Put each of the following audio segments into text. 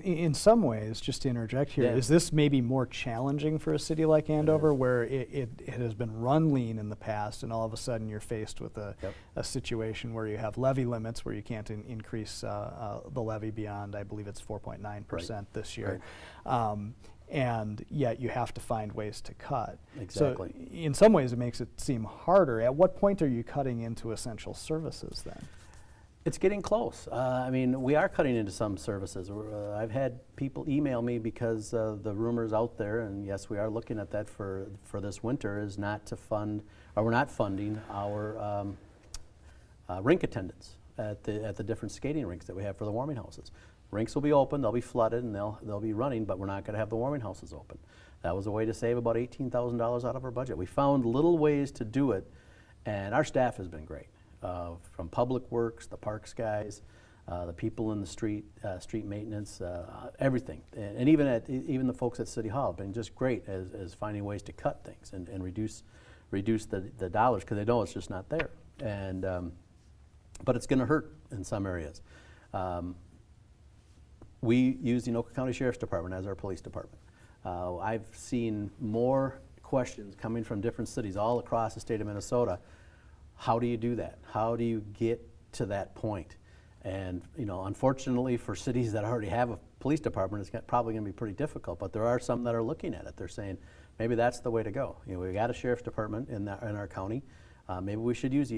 In some ways, just to interject here, Yeah. is this maybe more challenging for a city like Andover, where it has been run lean in the past, and all of a sudden you're faced with Yep. a situation where you have levy limits, where you can't increase the levy beyond, I believe it's 4.9% this year. Right. And yet you have to find ways to cut. Exactly. So in some ways it makes it seem harder. At what point are you cutting into essential services then? It's getting close. I mean, we are cutting into some services. I've had people email me because the rumors out there, and yes, we are looking at that for this winter, is not to fund, or we're not funding our rink attendants at the different skating rinks that we have for the warming houses. Rinks will be open, they'll be flooded, and they'll be running, but we're not going to have the warming houses open. That was a way to save about $18,000 out of our budget. We found little ways to do it, and our staff has been great. From Public Works, the parks guys, the people in the street maintenance, everything, and even the folks at City Hall have been just great as finding ways to cut things and reduce the dollars, because they know it's just not there. And but it's going to hurt in some areas. We use the Anoka County Sheriff's Department as our police department. I've seen more questions coming from different cities all across the state of Minnesota. How do you do that? How do you get to that point? And unfortunately for cities that already have a police department, it's probably going to be pretty difficult. But there are some that are looking at it. They're saying maybe that's the way to go. We got a sheriff's department in our county. Maybe we should use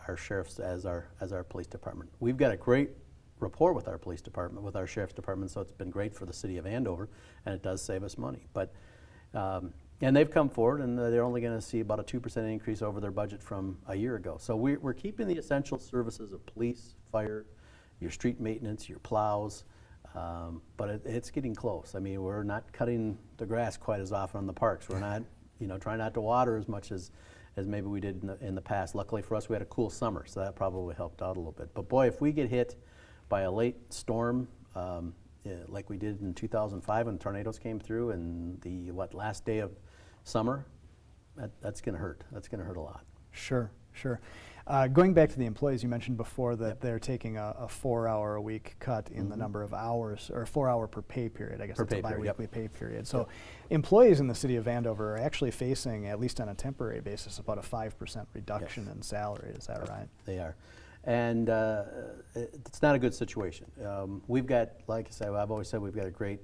our sheriffs as our police department. We've got a great rapport with our police department, with our sheriff's department, so it's been great for the city of Andover, and it does save us money. But and they've come forward, and they're only going to see about a 2% increase over their budget from a year ago. So we're keeping the essential services of police, fire, your street maintenance, your plows, but it's getting close. I mean, we're not cutting the grass quite as often in the parks. We're not, trying not to water as much as maybe we did in the past. Luckily for us, we had a cool summer, so that probably helped out a little bit. But boy, if we get hit by a late storm, like we did in 2005 when tornadoes came through, and the last day of summer, that's going to hurt. That's going to hurt a lot. Sure. Going back to the employees, you mentioned before that they're taking a 4-hour-a-week cut in the number of hours, or 4-hour per pay period. I guess it's a biweekly pay period. So employees in the city of Andover are actually facing, at least on a temporary basis, about a 5% reduction in salary. Is that right? They are. And it's not a good situation. We've got, like I said, I've always said we've got a great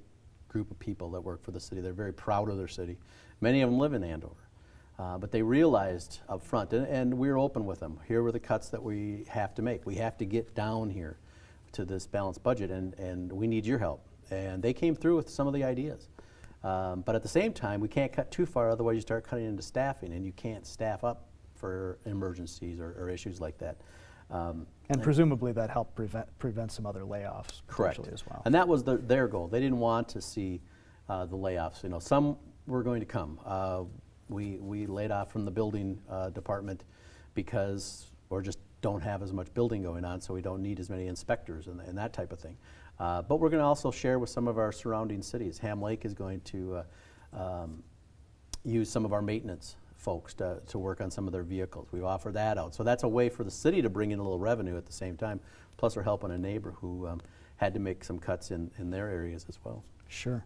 group of people that work for the city. They're very proud of their city. Many of them live in Andover. But they realized up front, and we were open with them, here were the cuts that we have to make. We have to get down here to this balanced budget, and we need your help. And they came through with some of the ideas. But at the same time, we can't cut too far, otherwise you start cutting into staffing, and you can't staff up for emergencies or issues like that. And presumably that helped prevent some other layoffs potentially as well. And that was their goal. They didn't want to see the layoffs. Some were going to come. We laid off from the building department because we just don't have as much building going on, so we don't need as many inspectors and that type of thing. But we're going to also share with some of our surrounding cities. Ham Lake is going to use some of our maintenance folks to work on some of their vehicles. We offer that out. So that's a way for the city to bring in a little revenue at the same time. Plus we're helping a neighbor who had to make some cuts in their areas as well. Sure.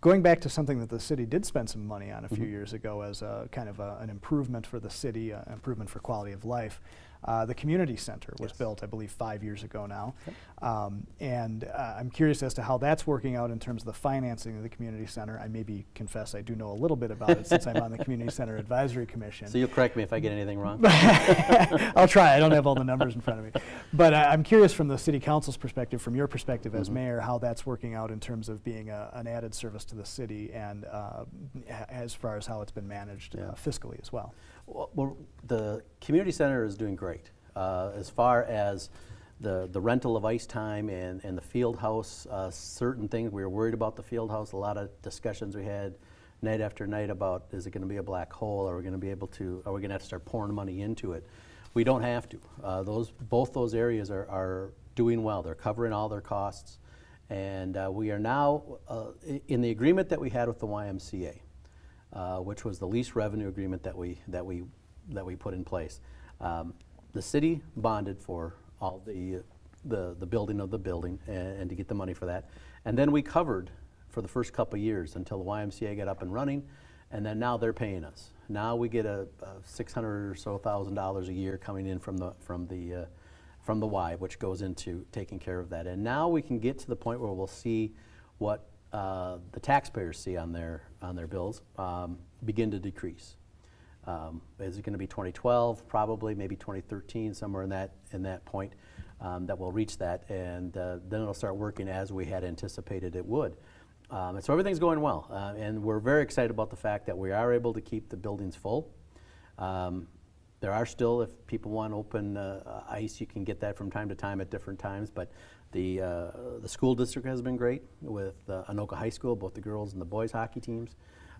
Going back to something that the city did spend some money on a few years ago as a kind of an improvement for the city, improvement for quality of life, the community center was built, I believe, 5 years ago now. And I'm curious as to how that's working out in terms of the financing of the community center. I maybe confess I do know a little bit about it since I'm on the Community Center Advisory Commission. So you'll correct me if I get anything wrong? I'll try. I don't have all the numbers in front of me. But I'm curious from the city council's perspective, from your perspective as mayor, how that's working out in terms of being an added service to the city, and as far as how it's been managed fiscally as well. Well, the community center is doing great. As far as the rental of ice time and the field house, certain things, we were worried about the field house. A lot of discussions we had night after night about, is it going to be a black hole? Are we going to be able to, are we going to have to start pouring money into it? We don't have to. Both those areas are doing well. They're covering all their costs. And we are now, in the agreement that we had with the YMCA, which was the lease revenue agreement that we put in place. The city bonded for all the the building of the building and to get the money for that. And then we covered for the first couple of years until the YMCA got up and running, and then now they're paying us. Now we get a $600,000 or so a year coming in from the Y, which goes into taking care of that. And now we can get to the point where we'll see what the taxpayers see on their bills begin to decrease. Is it going to be 2012? Probably, maybe 2013, somewhere in that point that we'll reach that, and then it'll start working as we had anticipated it would. And so everything's going well, and we're very excited about the fact that we are able to keep the buildings full. There are still, if people want open ice, you can get that from time to time at different times, but the school district has been great with Anoka High School, both the girls and the boys hockey teams.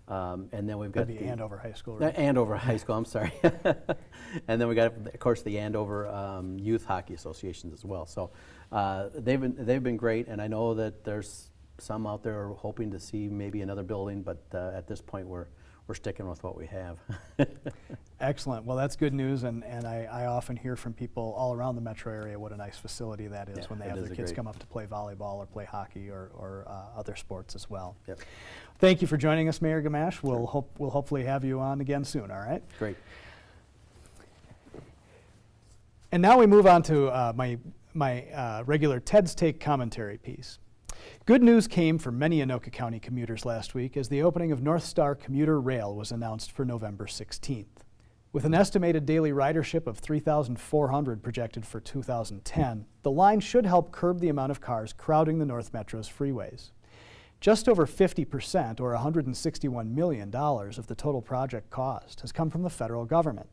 And then we've got That'd be Andover High School, right? Andover High School, I'm sorry. And then we got, of course, the Andover Youth Hockey Associations as well. So they've been great, and I know that there's some out there hoping to see maybe another building, but at this point we're sticking with what we have. Excellent. Well, that's good news, and I often hear from people all around the metro area what a nice facility that is, Yeah, when they it have is their a kids great- come up to play volleyball or play hockey or other sports as well. Yep. Thank you for joining us, Mayor Gamache. We'll hopefully have you on again soon, all right? Great. And now we move on to my regular Ted's Take commentary piece. Good news came for many Anoka County commuters last week as the opening of North Star Commuter Rail was announced for November 16th. With an estimated daily ridership of 3,400 projected for 2010, the line should help curb the amount of cars crowding the North Metro's freeways. Just over 50%, or $161 million, of the total project cost has come from the federal government.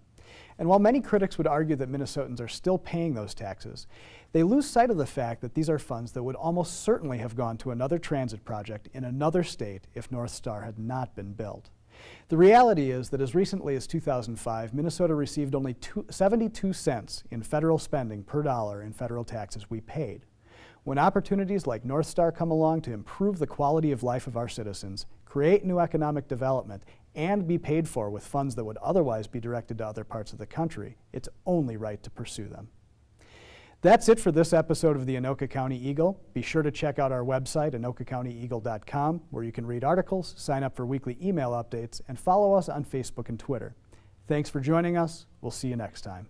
And while many critics would argue that Minnesotans are still paying those taxes, they lose sight of the fact that these are funds that would almost certainly have gone to another transit project in another state if North Star had not been built. The reality is that as recently as 2005, Minnesota received only 72 cents in federal spending per dollar in federal taxes we paid. When opportunities like North Star come along to improve the quality of life of our citizens, create new economic development, and be paid for with funds that would otherwise be directed to other parts of the country, it's only right to pursue them. That's it for this episode of the Anoka County Eagle. Be sure to check out our website, AnokaCountyEagle.com, where you can read articles, sign up for weekly email updates, and follow us on Facebook and Twitter. Thanks for joining us. We'll see you next time.